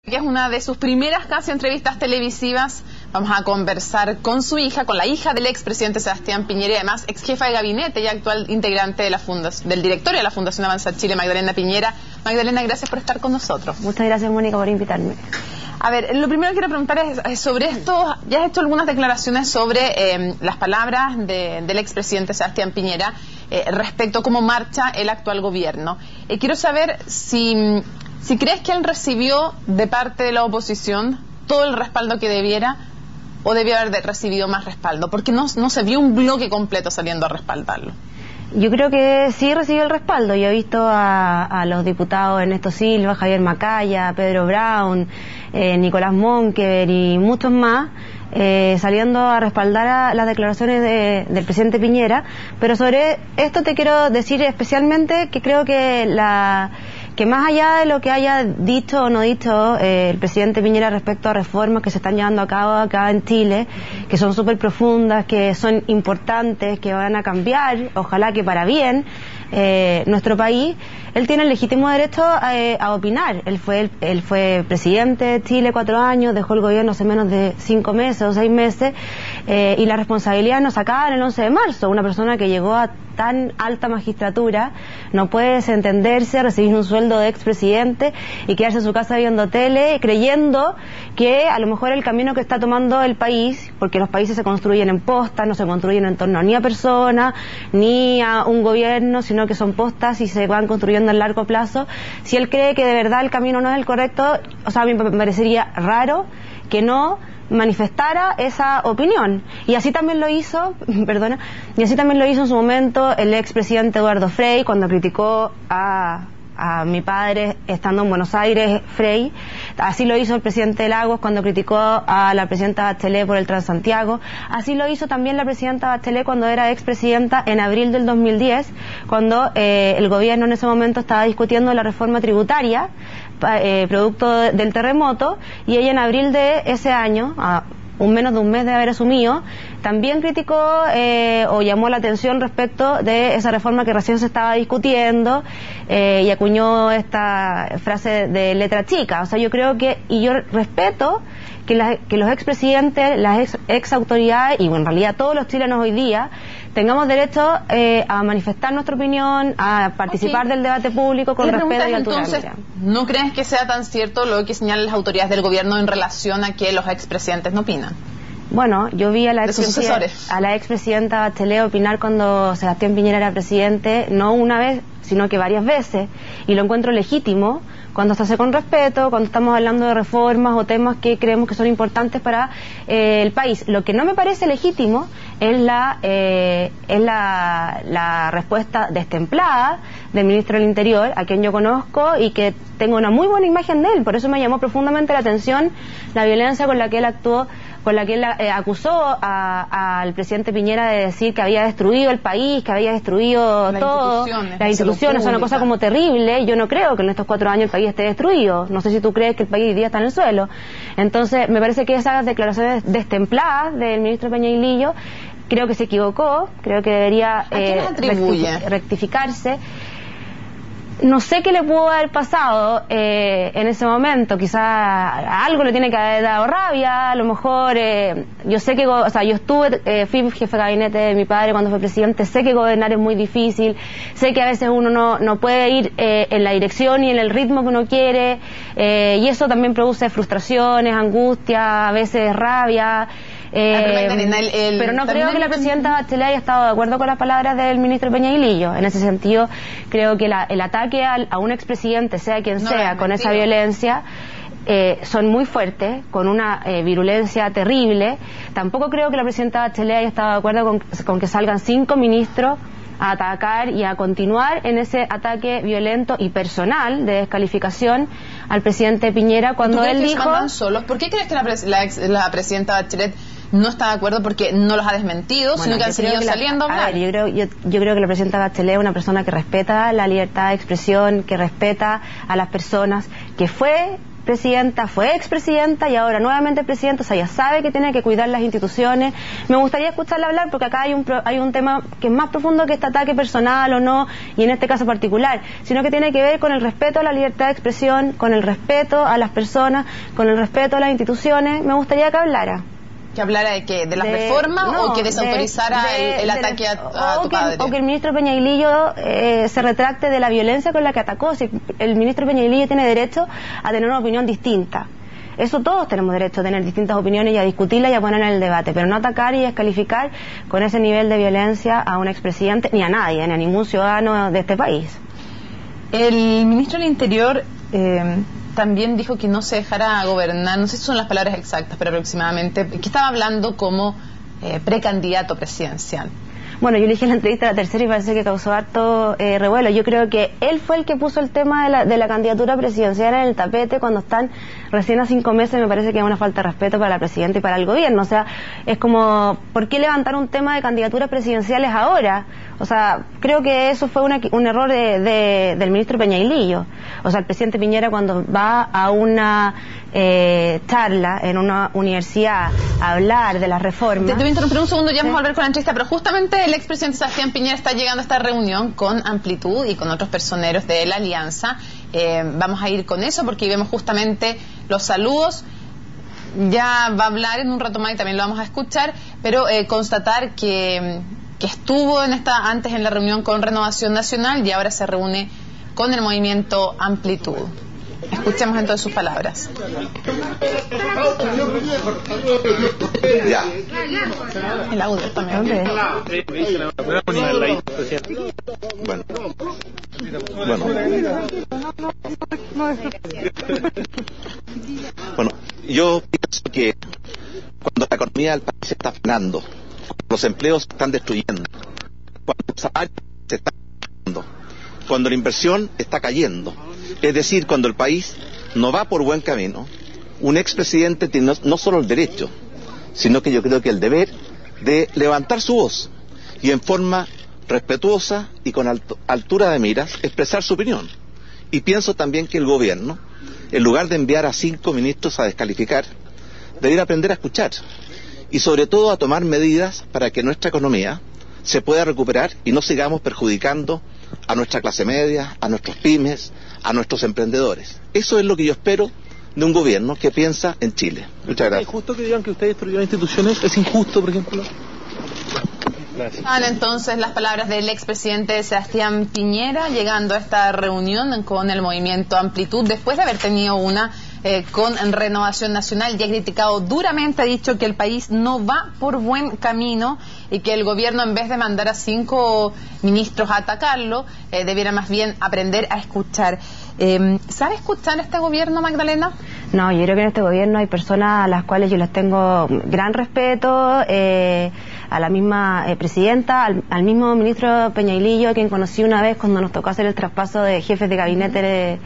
Que es una de sus primeras casi entrevistas televisivas. Vamos a conversar con su hija, con la hija del expresidente Sebastián Piñera y además ex jefa de gabinete y actual integrante de la del directorio de la Fundación Avanza Chile, Magdalena Piñera. Magdalena, gracias por estar con nosotros. Muchas gracias, Mónica, por invitarme. A ver, lo primero que quiero preguntar es sobre esto. Ya has hecho algunas declaraciones sobre las palabras del expresidente Sebastián Piñera respecto a cómo marcha el actual gobierno. Quiero saber si crees que él recibió de parte de la oposición todo el respaldo que debiera o debió haber recibido más respaldo, porque no se vio un bloque completo saliendo a respaldarlo. Yo creo que sí recibió el respaldo. Yo he visto a los diputados Ernesto Silva, Javier Macaya, Pedro Brown, Nicolás Monkever y muchos más saliendo a respaldar las declaraciones del presidente Piñera. Pero sobre esto te quiero decir especialmente que creo que más allá de lo que haya dicho o no dicho el presidente Piñera respecto a reformas que se están llevando a cabo acá en Chile, que son súper profundas, que son importantes, que van a cambiar, ojalá que para bien, nuestro país, él tiene el legítimo derecho a opinar. Él fue presidente de Chile 4 años, dejó el gobierno hace menos de 5 meses o 6 meses, y la responsabilidad nos sacaba en el 11 de marzo. Una persona que llegó a tan alta magistratura no puede desentenderse, recibir un sueldo de expresidente y quedarse en su casa viendo tele, creyendo que a lo mejor el camino que está tomando el país, porque los países se construyen en postas, no se construyen en torno ni a personas, ni a un gobierno, sino que son postas y se van construyendo a largo plazo. Si él cree que de verdad el camino no es el correcto, o sea, a mí me parecería raro que no manifestara esa opinión. Y así también lo hizo, y así también lo hizo en su momento el expresidente Eduardo Frei cuando criticó a mi padre estando en Buenos Aires, Frei. Así lo hizo el presidente Lagos cuando criticó a la presidenta Bachelet por el Transantiago. Así lo hizo también la presidenta Bachelet cuando era expresidenta en abril del 2010, cuando el gobierno en ese momento estaba discutiendo la reforma tributaria producto del terremoto, y ella en abril de ese año, menos de un mes de haber asumido, también criticó o llamó la atención respecto de esa reforma que recién se estaba discutiendo y acuñó esta frase de letra chica. O sea, yo creo que, y yo respeto que los expresidentes, las ex autoridades y en realidad todos los chilenos hoy día tengamos derecho a manifestar nuestra opinión, a participar del debate público con respeto y altura. Entonces, ¿no crees que sea tan cierto lo que señalan las autoridades del gobierno en relación a que los expresidentes no opinan? Bueno, yo vi a la expresidenta Bachelet opinar cuando Sebastián Piñera era presidente, no una vez, sino que varias veces, y lo encuentro legítimo cuando se hace con respeto, cuando estamos hablando de reformas o temas que creemos que son importantes para el país. Lo que no me parece legítimo es la respuesta destemplada del ministro del Interior, a quien yo conozco y que tengo una muy buena imagen de él. Por eso me llamó profundamente la atención la violencia con la que él actuó, con la que él acusó al presidente Piñera de decir que había destruido el país, que había destruido todo, las instituciones, son una cosa como terrible. Yo no creo que en estos 4 años el país esté destruido. No sé si tú crees que el país hoy día está en el suelo. Entonces, me parece que esas declaraciones destempladas del ministro Peñailillo, creo que se equivocó, creo que debería rectificarse. No sé qué le pudo haber pasado en ese momento, quizá algo le tiene que haber dado rabia, a lo mejor, yo sé que, fui jefe de gabinete de mi padre cuando fue presidente, sé que gobernar es muy difícil, sé que a veces uno no puede ir en la dirección y en el ritmo que uno quiere, y eso también produce frustraciones, angustia, a veces rabia. Pero no creo que la presidenta Bachelet haya estado de acuerdo con las palabras del ministro Peñailillo. En ese sentido, creo que el ataque a un expresidente, sea quien sea, con esa violencia, son muy fuertes, con una virulencia terrible. Tampoco creo que la presidenta Bachelet haya estado de acuerdo con que salgan 5 ministros a atacar y a continuar en ese ataque violento y personal de descalificación al presidente Piñera cuando él dijo... solos? ¿Por qué crees que la presidenta Bachelet no está de acuerdo? Porque no los ha desmentido, sino que han seguido saliendo mal. Yo creo que la presidenta Bachelet es una persona que respeta la libertad de expresión, que respeta a las personas, que fue presidenta, fue expresidenta y ahora nuevamente presidenta, o sea, ya sabe que tiene que cuidar las instituciones. Me gustaría escucharla hablar porque acá hay un tema que es más profundo que este ataque personal o no, y en este caso particular, sino que tiene que ver con el respeto a la libertad de expresión, con el respeto a las personas, con el respeto a las instituciones. Me gustaría que hablara. ¿Que hablara de qué? ¿De las reformas o que desautorizara el ataque a tu padre? O que el ministro Peñailillo se retracte de la violencia con la que atacó. Si el ministro Peñailillo tiene derecho a tener una opinión distinta. Eso todos tenemos derecho a tener distintas opiniones y a discutirlas y a poner en el debate, pero no atacar y descalificar con ese nivel de violencia a un expresidente, ni a nadie, ni a ningún ciudadano de este país. El ministro del Interior también dijo que no se dejara gobernar, no sé si son las palabras exactas, pero aproximadamente, que estaba hablando como precandidato presidencial. Bueno, yo le dije en la entrevista a La Tercera y parece que causó harto revuelo. Yo creo que él fue el que puso el tema de la candidatura presidencial en el tapete cuando están recién a 5 meses. Me parece que es una falta de respeto para la presidenta y para el gobierno. O sea, es como, ¿por qué levantar un tema de candidaturas presidenciales ahora? O sea, creo que eso fue un error del ministro Peñailillo. O sea, el presidente Piñera cuando va a una charla en una universidad a hablar de las reformas... Te voy a interrumpir un segundo, ya vamos a volver con la entrevista, pero justamente el expresidente Sebastián Piñera está llegando a esta reunión con Amplitud y con otros personeros de la Alianza. Vamos a ir con eso porque vemos justamente los saludos. Ya va a hablar en un rato más y también lo vamos a escuchar, pero constatar que estuvo antes en la reunión con Renovación Nacional y ahora se reúne con el movimiento Amplitud. Escuchemos entonces sus palabras. Ya. El audio también. Bueno, yo pienso que cuando la economía del país se está frenando, cuando los empleos se están destruyendo, cuando los salarios se están cayendo, cuando la inversión está cayendo, es decir, cuando el país no va por buen camino, un expresidente tiene no solo el derecho, sino que yo creo que el deber de levantar su voz y en forma respetuosa y con altura de miras expresar su opinión. Y pienso también que el gobierno, en lugar de enviar a 5 ministros a descalificar, debería aprender a escuchar y sobre todo a tomar medidas para que nuestra economía se pueda recuperar y no sigamos perjudicando a nuestra clase media, a nuestros pymes, a nuestros emprendedores. Eso es lo que yo espero de un gobierno que piensa en Chile. Muchas gracias. ¿Es justo que digan que usted destruyó instituciones? ¿Es injusto, por ejemplo? Gracias. Entonces las palabras del expresidente Sebastián Piñera llegando a esta reunión con el movimiento Amplitud después de haber tenido una con Renovación Nacional y ha criticado duramente, ha dicho que el país no va por buen camino y que el gobierno, en vez de mandar a 5 ministros a atacarlo, debiera más bien aprender a escuchar. ¿Sabe escuchar este gobierno, Magdalena? No, yo creo que en este gobierno hay personas a las cuales yo les tengo gran respeto, a la misma presidenta, al mismo ministro Peñailillo, quien conocí una vez cuando nos tocó hacer el traspaso de jefes de gabinete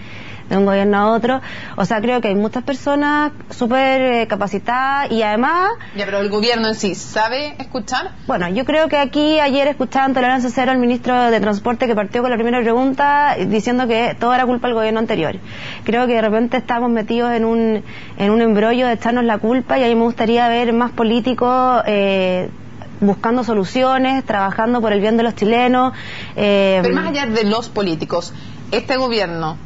de un gobierno a otro. O sea, creo que hay muchas personas súper capacitadas y además... Ya, pero el gobierno en sí, ¿sabe escuchar? Bueno, yo creo que aquí ayer escuchaban Tolerancia Cero al ministro de Transporte que partió con la primera pregunta diciendo que todo era culpa del gobierno anterior. Creo que de repente estamos metidos en un embrollo de echarnos la culpa y a mí me gustaría ver más políticos buscando soluciones, trabajando por el bien de los chilenos. Pero más allá de los políticos, este gobierno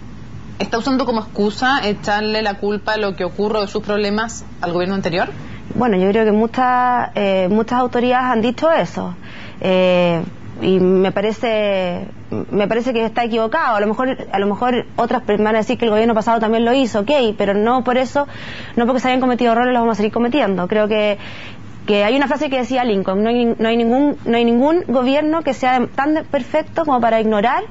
¿está usando como excusa echarle la culpa a lo que ocurre de sus problemas al gobierno anterior? Bueno, yo creo que muchas autoridades han dicho eso. Y me parece que está equivocado. A lo mejor otras van a decir que el gobierno pasado también lo hizo, ok, pero no por eso, no porque se hayan cometido errores los vamos a seguir cometiendo. Creo que hay una frase que decía Lincoln, no hay ningún gobierno que sea tan perfecto como para ignorar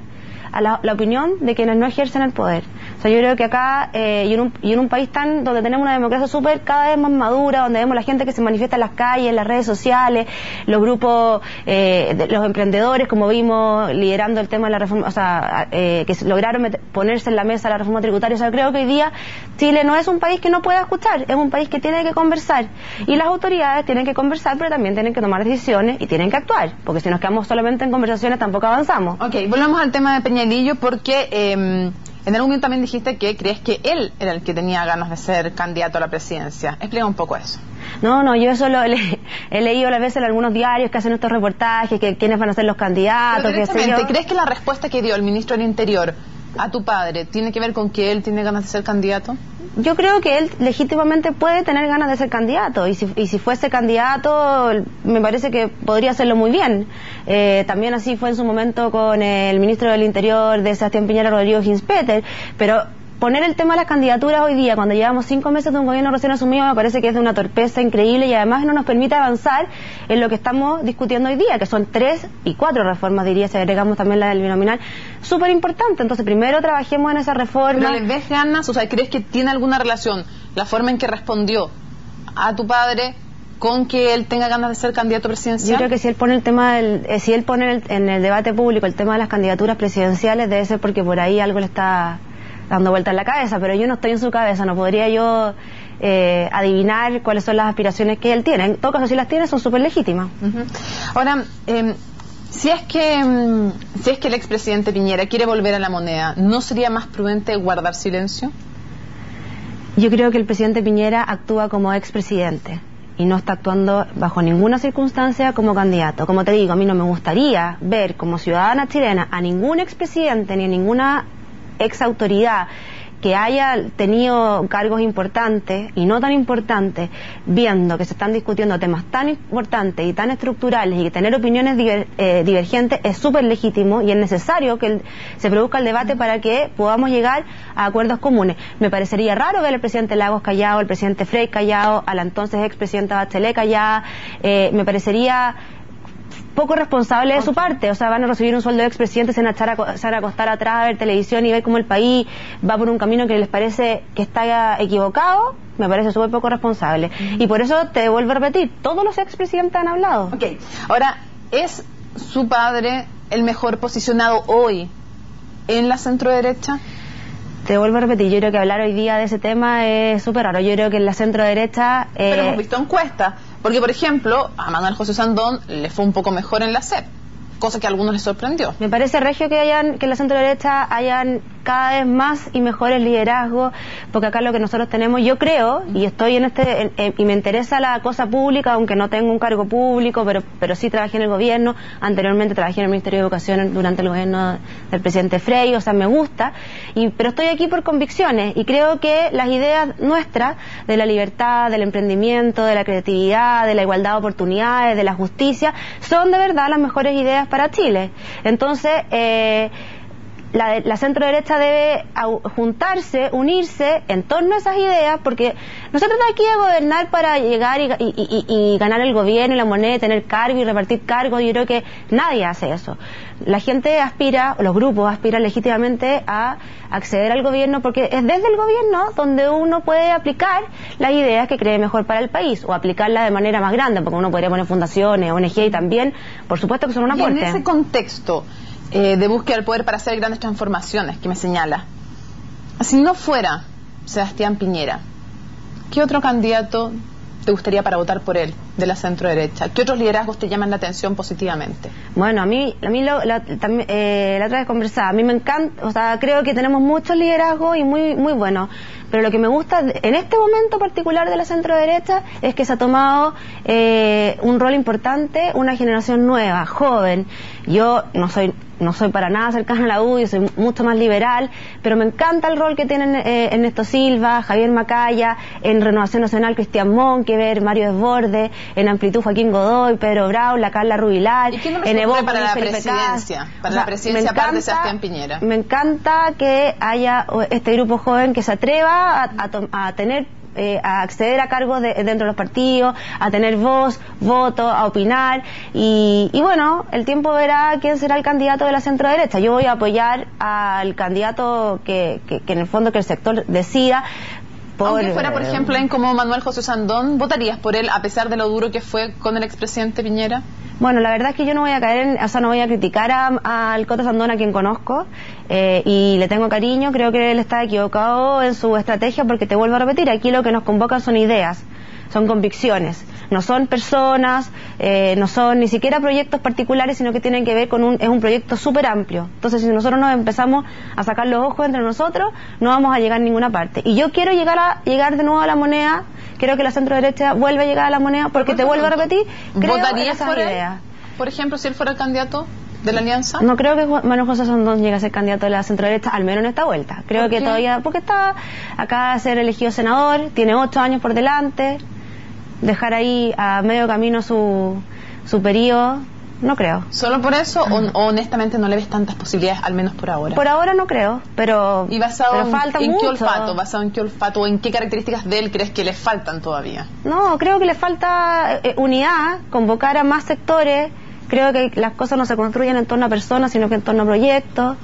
a la opinión de quienes no ejercen el poder. O sea, yo creo que acá y en un país donde tenemos una democracia cada vez más madura, donde vemos la gente que se manifiesta en las calles, en las redes sociales, los grupos, los emprendedores, como vimos, liderando el tema de la reforma, o sea, que lograron ponerse en la mesa la reforma tributaria. O sea, creo que hoy día Chile no es un país que no pueda escuchar, es un país que tiene que conversar. Y las autoridades tienen que conversar, pero también tienen que tomar decisiones y tienen que actuar, porque si nos quedamos solamente en conversaciones tampoco avanzamos. Ok, volvemos al tema de Peñailillo porque En algún momento también dijiste que crees que él era el que tenía ganas de ser candidato a la presidencia. Explica un poco eso. No, yo eso he leído a veces en algunos diarios que hacen estos reportajes, que quiénes van a ser los candidatos. Pero directamente, ¿crees que la respuesta que dio el ministro del Interior a tu padre tiene que ver con que él tiene ganas de ser candidato? Yo creo que él legítimamente puede tener ganas de ser candidato, y si fuese candidato me parece que podría hacerlo muy bien. También así fue en su momento con el ministro del Interior de Sebastián Piñera, Rodrigo Ginspeter, pero poner el tema de las candidaturas hoy día, cuando llevamos 5 meses de un gobierno recién asumido, me parece que es de una torpeza increíble, y además no nos permite avanzar en lo que estamos discutiendo hoy día, que son 3 y 4 reformas, diría, si agregamos también la del binominal, súper importante. Entonces primero trabajemos en esa reforma. ¿Pero le ves ganas? O sea, ¿crees que tiene alguna relación la forma en que respondió a tu padre con que él tenga ganas de ser candidato presidencial? Yo creo que si él pone el tema si él pone en el debate público el tema de las candidaturas presidenciales, debe ser porque por ahí algo le está dando vuelta en la cabeza, pero yo no estoy en su cabeza, no podría yo adivinar cuáles son las aspiraciones que él tiene. En todo caso, si las tiene, son súper legítimas. Ahora, si es que el expresidente Piñera quiere volver a la moneda, ¿no sería más prudente guardar silencio? Yo creo que el presidente Piñera actúa como expresidente y no está actuando bajo ninguna circunstancia como candidato. Como te digo, a mí no me gustaría ver como ciudadana chilena a ningún expresidente ni a ninguna exautoridad que haya tenido cargos importantes y no tan importantes, viendo que se están discutiendo temas tan importantes y tan estructurales, y que tener opiniones divergentes es súper legítimo y es necesario que se produzca el debate para que podamos llegar a acuerdos comunes. Me parecería raro ver al presidente Lagos callado, al presidente Frey callado, a la entonces expresidenta Bachelet callada. Me parecería poco responsable de su parte. O sea, van a recibir un sueldo de expresidente, se van a acostar atrás a ver televisión y ver cómo el país va por un camino que les parece que está equivocado. Me parece súper poco responsable. Y por eso te vuelvo a repetir, todos los expresidentes han hablado. Ok, ahora, ¿es su padre el mejor posicionado hoy en la centroderecha? Te vuelvo a repetir, yo creo que hablar hoy día de ese tema es súper raro. Yo creo que en la centroderecha... Pero hemos visto encuestas, porque por ejemplo a Manuel José Sandón le fue un poco mejor en la CEP, cosa que a algunos les sorprendió. Me parece regio que en la centroderecha hayan cada vez más y mejores liderazgos, porque acá lo que nosotros tenemos, yo creo, y estoy y me interesa la cosa pública, aunque no tengo un cargo público, pero sí trabajé en el gobierno, anteriormente trabajé en el Ministerio de Educación durante el gobierno del presidente Frey, o sea, me gusta, pero estoy aquí por convicciones, y creo que las ideas nuestras, de la libertad, del emprendimiento, de la creatividad, de la igualdad de oportunidades, de la justicia, son de verdad las mejores ideas para Chile. Entonces, la centroderecha debe juntarse, unirse en torno a esas ideas, porque no se trata aquí de gobernar para llegar y ganar el gobierno y la moneda, tener cargo y repartir cargos. Yo creo que nadie hace eso. La gente aspira, los grupos aspiran legítimamente a acceder al gobierno, porque es desde el gobierno donde uno puede aplicar las ideas que cree mejor para el país, o aplicarlas de manera más grande, porque uno podría poner fundaciones, ONG, y también, por supuesto, que son un aporte. Y en ese contexto de búsqueda del poder para hacer grandes transformaciones que me señala, si no fuera Sebastián Piñera, ¿qué otro candidato te gustaría para votar por él de la centroderecha? ¿Qué otros liderazgos te llaman la atención positivamente? Bueno, a mí la otra vez conversaba, a mí me encanta, o sea, creo que tenemos muchos liderazgos y muy buenos, pero lo que me gusta en este momento particular de la centroderecha es que se ha tomado un rol importante, una generación nueva, joven. Yo no soy para nada cercana a la U, yo soy mucho más liberal, pero me encanta el rol que tienen Ernesto Silva, Javier Macaya, en Renovación Nacional Cristian Monkever, Mario Desbordes, en Amplitud Joaquín Godoy, Pedro Brau, la Carla Rubilar, ¿y quién en Evoque para la presidencia? Para la presidencia aparte de Sebastián Piñera. Me encanta que haya este grupo joven que se atreva a tener a acceder a cargos dentro de los partidos, a tener voz, voto, a opinar, y bueno, el tiempo verá quién será el candidato de la centroderecha. Yo voy a apoyar al candidato que en el fondo que el sector decida. Aunque fuera, por ejemplo, en como Manuel José Sandón, ¿votarías por él a pesar de lo duro que fue con el expresidente Piñera? Bueno, la verdad es que yo no voy a caer no voy a criticar al Coto Sandón, a quien conozco, y le tengo cariño. Creo que él está equivocado en su estrategia, porque te vuelvo a repetir, aquí lo que nos convoca son ideas, son convicciones, no son personas, no son ni siquiera proyectos particulares, sino que tienen que ver con es un proyecto súper amplio. Entonces, si nosotros nos empezamos a sacar los ojos entre nosotros, no vamos a llegar a ninguna parte. Y yo quiero llegar de nuevo a la moneda. Quiero que la centro derecha vuelva a llegar a la moneda, porque te vuelvo a repetir, creo en esas ideas. Por ejemplo, si él fuera el candidato de la alianza. No creo que Manuel José Sandón llegue a ser candidato de la centro derecha, al menos en esta vuelta. Creo que todavía, porque acaba de ser elegido senador, tiene 8 años por delante, dejar ahí a medio camino su periodo, no creo. ¿Solo por eso o honestamente no le ves tantas posibilidades, al menos por ahora? Por ahora no creo, pero ¿y basado falta en mucho? ¿Qué olfato? ¿Basado en qué olfato o en qué características de él crees que le faltan todavía? No, creo que le falta unidad, convocar a más sectores. Creo que las cosas no se construyen en torno a personas, sino que en torno a proyectos.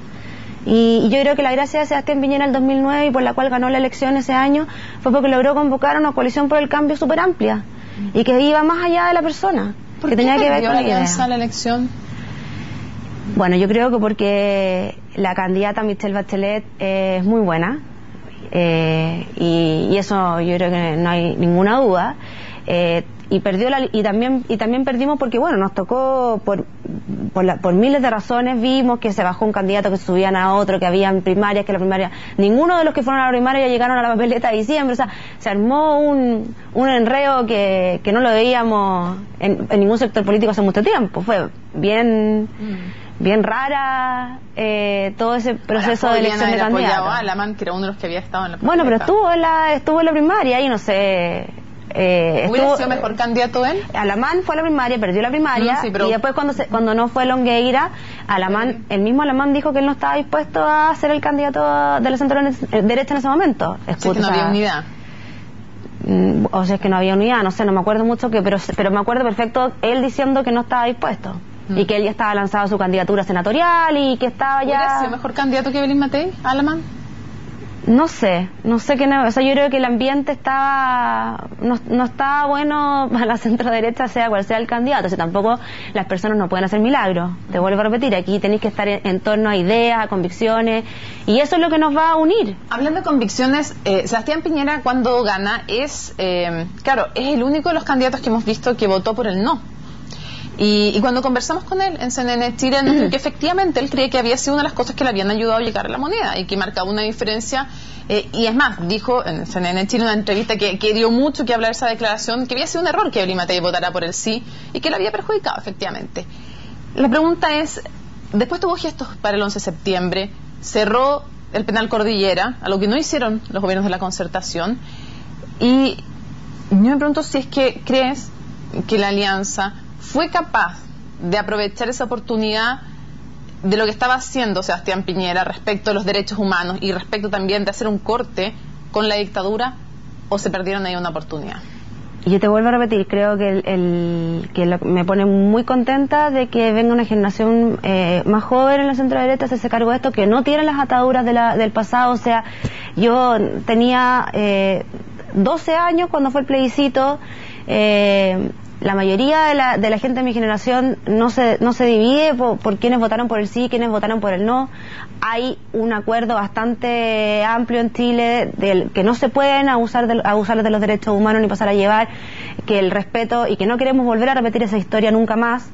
Y yo creo que la gracia de Sebastián Piñera en el 2009, y por la cual ganó la elección ese año, fue porque logró convocar a una coalición por el cambio súper amplia y que iba más allá de la persona. ¿Por qué tenía que ver perdió con la alianza la elección? Bueno, yo creo que porque la candidata Michelle Bachelet es muy buena, y eso yo creo que no hay ninguna duda. Y también perdimos porque, bueno, nos tocó por miles de razones. Vimos que se bajó un candidato, que subían a otro, que habían primarias, que la primaria, ninguno de los que fueron a la primaria ya llegaron a la papeleta de diciembre. O sea, se armó un enreo que no lo veíamos en ningún sector político hace mucho tiempo. Fue bien rara todo ese proceso de elección de candidatos. A Alamán, que era uno de los que había estado en la papeleta. Bueno, pero estuvo en la primaria y no sé. ¿Hubiera sido mejor candidato él? Alamán fue a la primaria, perdió la primaria, sí, pero... y después cuando no fue Longueira, el mismo Alamán dijo que él no estaba dispuesto a ser el candidato de la centro derecha en ese momento. Es que no había unidad. O sea, es que no había unidad, no sé, no me acuerdo mucho, pero me acuerdo perfecto él diciendo que no estaba dispuesto. Y que él ya estaba lanzado su candidatura senatorial y que estaba ya... ¿Hubiera sido mejor candidato que Evelyn Matei, Alamán? No sé que no, o sea, yo creo que el ambiente no estaba bueno para la centro derecha, sea cual sea el candidato. O sea, tampoco las personas no pueden hacer milagros. Te vuelvo a repetir, aquí tenéis que estar en torno a ideas, a convicciones, y eso es lo que nos va a unir. Hablando de convicciones, Sebastián Piñera, cuando gana, claro, es el único de los candidatos que hemos visto que votó por el no. Y cuando conversamos con él en CNN Chile, nos dijo que efectivamente él creía que había sido una de las cosas que le habían ayudado a llegar a la moneda y que marcaba una diferencia. Y es más, dijo en CNN Chile, una entrevista que dio mucho que hablar esa declaración, que había sido un error que Evelyn Matei votara por el sí y que le había perjudicado efectivamente. La pregunta es, después tuvo gestos para el 11 de septiembre, cerró el penal Cordillera, a lo que no hicieron los gobiernos de la Concertación, y yo me pregunto si es que crees que la alianza fue capaz de aprovechar esa oportunidad de lo que estaba haciendo Sebastián Piñera respecto a los derechos humanos y respecto también de hacer un corte con la dictadura, o se perdieron ahí una oportunidad. Y yo te vuelvo a repetir, creo que me pone muy contenta de que venga una generación más joven en la centro derecha a hacerse cargo de esto, que no tiene las ataduras del pasado. O sea, yo tenía 12 años cuando fue el plebiscito. La mayoría de la gente de mi generación no se divide por quienes votaron por el sí y quienes votaron por el no. Hay un acuerdo bastante amplio en Chile del que no se pueden abusar de los derechos humanos ni pasar a llevar, que el respeto, y que no queremos volver a repetir esa historia nunca más.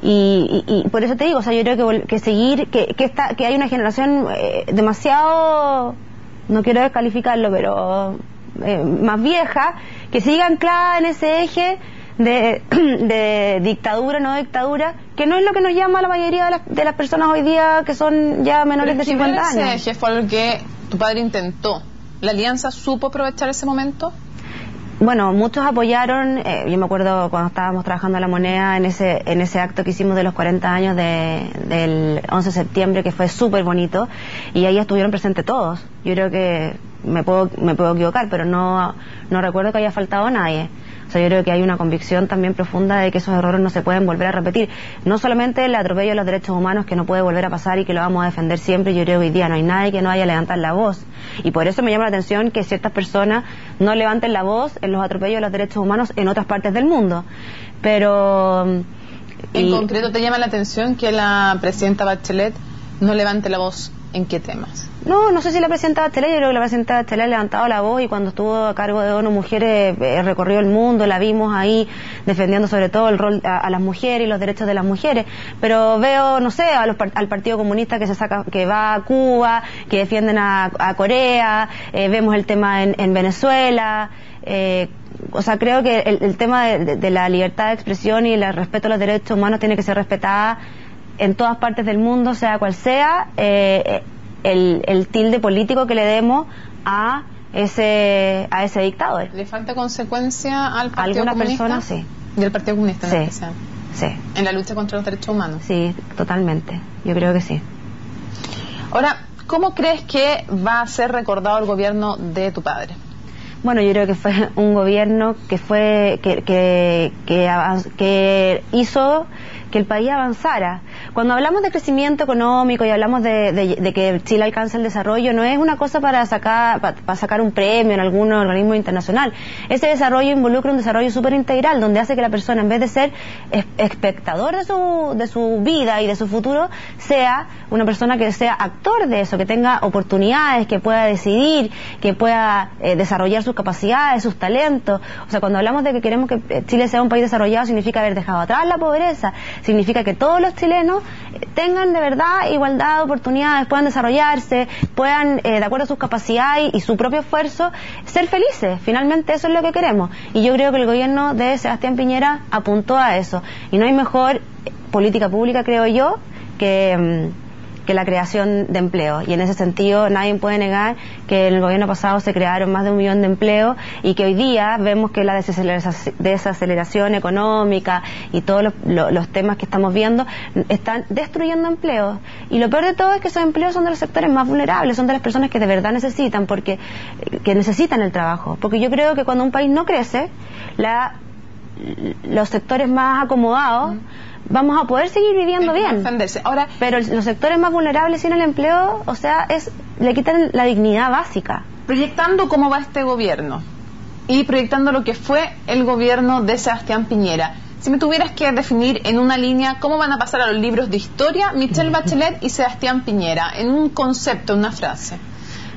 Y por eso te digo, o sea, yo creo que seguir, que hay una generación demasiado, no quiero descalificarlo, pero más vieja, que siga anclada en ese eje de dictadura, no dictadura, que no es lo que nos llama a la mayoría de las personas hoy día, que son ya menores de 50 años. Ese eje fue algo que tu padre intentó. ¿La alianza supo aprovechar ese momento? Bueno, muchos apoyaron. Yo me acuerdo cuando estábamos trabajando en La Moneda, en ese acto que hicimos de los 40 años del 11 de septiembre, que fue súper bonito, y ahí estuvieron presentes todos. Yo creo que me puedo equivocar, pero no recuerdo que haya faltado nadie. O sea, yo creo que hay una convicción también profunda de que esos errores no se pueden volver a repetir. No solamente el atropello de los derechos humanos, que no puede volver a pasar y que lo vamos a defender siempre. Yo creo que hoy día no hay nadie que no vaya a levantar la voz. Y por eso me llama la atención que ciertas personas no levanten la voz en los atropellos de los derechos humanos en otras partes del mundo. Pero... En concreto, ¿te llama la atención que la presidenta Bachelet no levante la voz? ¿En qué temas? No sé si la presidenta Bachelet, yo creo que la presidenta Bachelet ha levantado la voz y cuando estuvo a cargo de ONU Mujeres recorrió el mundo, la vimos ahí defendiendo sobre todo el rol a las mujeres y los derechos de las mujeres, pero veo, no sé, al Partido Comunista que va a Cuba, que defienden a Corea, vemos el tema en Venezuela, o sea, creo que el tema de la libertad de expresión y el respeto a los derechos humanos tiene que ser respetada en todas partes del mundo, sea cual sea el tilde político que le demos a ese dictador. ¿Le falta consecuencia al Partido Comunista? Algunas personas sí. ¿Y al Partido Comunista en especial? Sí. ¿En la lucha contra los derechos humanos? Sí, totalmente. Yo creo que sí. Ahora, ¿cómo crees que va a ser recordado el gobierno de tu padre? Bueno, yo creo que fue un gobierno que hizo que el país avanzara. Cuando hablamos de crecimiento económico y hablamos de que Chile alcance el desarrollo, no es una cosa para sacar un premio en algún organismo internacional. Ese desarrollo involucra un desarrollo súper integral, donde hace que la persona, en vez de ser espectador de su vida y de su futuro, sea una persona que sea actor de eso, que tenga oportunidades, que pueda decidir, que pueda desarrollar sus capacidades, sus talentos. O sea, cuando hablamos de que queremos que Chile sea un país desarrollado, significa haber dejado atrás la pobreza, significa que todos los chilenos tengan de verdad igualdad de oportunidades, puedan desarrollarse, puedan, de acuerdo a sus capacidades y su propio esfuerzo, ser felices. Finalmente eso es lo que queremos. Y yo creo que el gobierno de Sebastián Piñera apuntó a eso. Y no hay mejor política pública, creo yo, que la creación de empleo. Y en ese sentido nadie puede negar que en el gobierno pasado se crearon más de 1 millón de empleos y que hoy día vemos que la desaceleración económica y todos los temas que estamos viendo están destruyendo empleos. Y lo peor de todo es que esos empleos son de los sectores más vulnerables, son de las personas que de verdad necesitan, que necesitan el trabajo. Porque yo creo que cuando un país no crece, los sectores más acomodados vamos a poder seguir viviendo bien. Ahora, pero los sectores más vulnerables sin el empleo, o sea, le quitan la dignidad básica. Proyectando cómo va este gobierno y proyectando lo que fue el gobierno de Sebastián Piñera, si me tuvieras que definir en una línea cómo van a pasar a los libros de historia Michelle Bachelet y Sebastián Piñera, en un concepto, en una frase.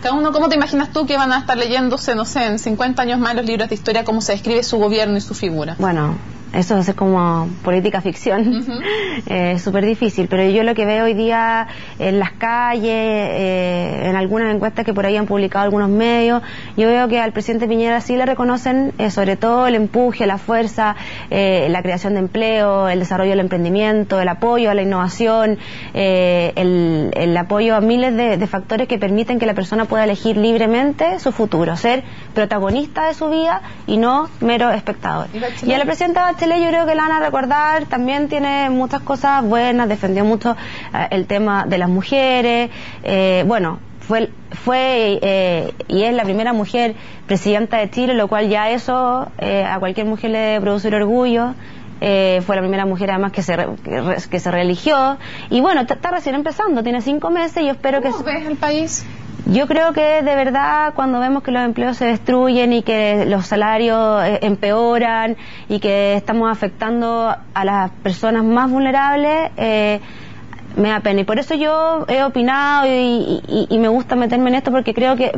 Cada uno, ¿cómo te imaginas tú que van a estar leyéndose, no sé, en 50 años más los libros de historia, cómo se describe su gobierno y su figura? Bueno, eso es como política ficción, es súper difícil, pero yo lo que veo hoy día en las calles, en algunas encuestas que por ahí han publicado algunos medios, yo veo que al presidente Piñera sí le reconocen sobre todo el empuje, la fuerza, la creación de empleo, el desarrollo del emprendimiento, el apoyo a la innovación, el apoyo a miles de factores que permiten que la persona pueda elegir libremente su futuro, ser protagonista de su vida y no mero espectador. Y a la presidenta Bachelet yo creo que la van a recordar, también tiene muchas cosas buenas, defendió mucho el tema de las mujeres, bueno, fue y es la primera mujer presidenta de Chile, lo cual ya eso a cualquier mujer le debe producir orgullo. Fue la primera mujer además que se reeligió y bueno, está recién empezando, tiene 5 meses y yo espero que... ¿Cómo ves el país? Yo creo que de verdad cuando vemos que los empleos se destruyen y que los salarios empeoran y que estamos afectando a las personas más vulnerables, me da pena. Y por eso yo he opinado y me gusta meterme en esto porque creo que,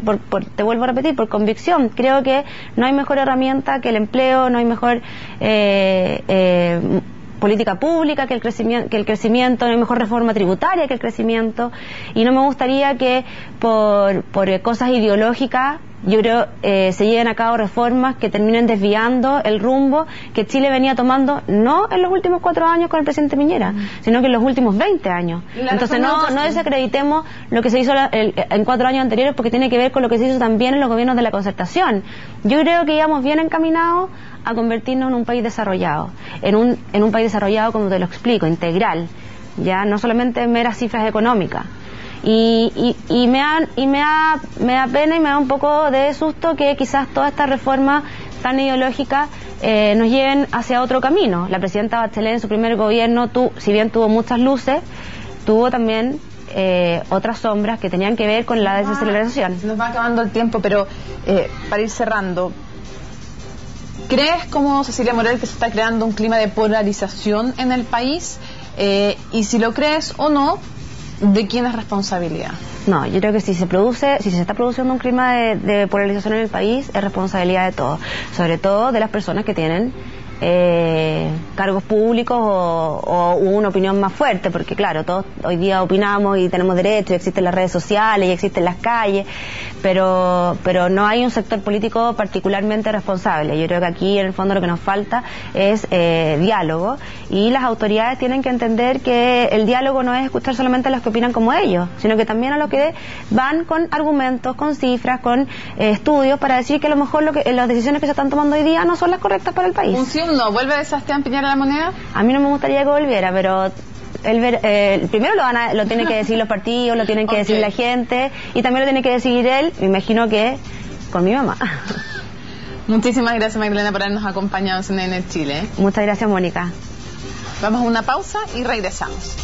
te vuelvo a repetir, por convicción, creo que no hay mejor herramienta que el empleo, no hay mejor... política pública que el crecimiento, no hay mejor reforma tributaria que el crecimiento, y no me gustaría que por cosas ideológicas yo creo se lleven a cabo reformas que terminen desviando el rumbo que Chile venía tomando, no en los últimos 4 años con el presidente Piñera, sino que en los últimos 20 años. Entonces no desacreditemos lo que se hizo en 4 años anteriores, porque tiene que ver con lo que se hizo también en los gobiernos de la Concertación. Yo creo que íbamos bien encaminados a convertirnos en un país desarrollado, en un país desarrollado, como te lo explico, integral, ya no solamente meras cifras económicas. Y me da pena y me da un poco de susto que quizás toda esta reforma tan ideológica nos lleven hacia otro camino. La presidenta Bachelet en su primer gobierno, si bien tuvo muchas luces, tuvo también otras sombras que tenían que ver con la desaceleración. Nos va acabando el tiempo, pero para ir cerrando, ¿crees, como Cecilia Morel, que se está creando un clima de polarización en el país? Y si lo crees o no, ¿de quién es responsabilidad? No, yo creo que si se está produciendo un clima de polarización en el país, es responsabilidad de todos, sobre todo de las personas que tienen cargos públicos o una opinión más fuerte, porque claro, todos hoy día opinamos y tenemos derecho, y existen las redes sociales y existen las calles, pero no hay un sector político particularmente responsable. Yo creo que aquí en el fondo lo que nos falta es diálogo, y las autoridades tienen que entender que el diálogo no es escuchar solamente a los que opinan como ellos, sino que también a los que van con argumentos, con cifras, con estudios para decir que a lo mejor las decisiones que se están tomando hoy día no son las correctas para el país. ¿No vuelve Sebastián Piñera a la moneda? A mí no me gustaría que volviera, pero primero lo tienen que decir los partidos, lo tienen que decir la gente, y también lo tiene que decir él, me imagino que con mi mamá. Muchísimas gracias, Magdalena, por habernos acompañado en CNN Chile. Muchas gracias, Mónica. Vamos a una pausa y regresamos.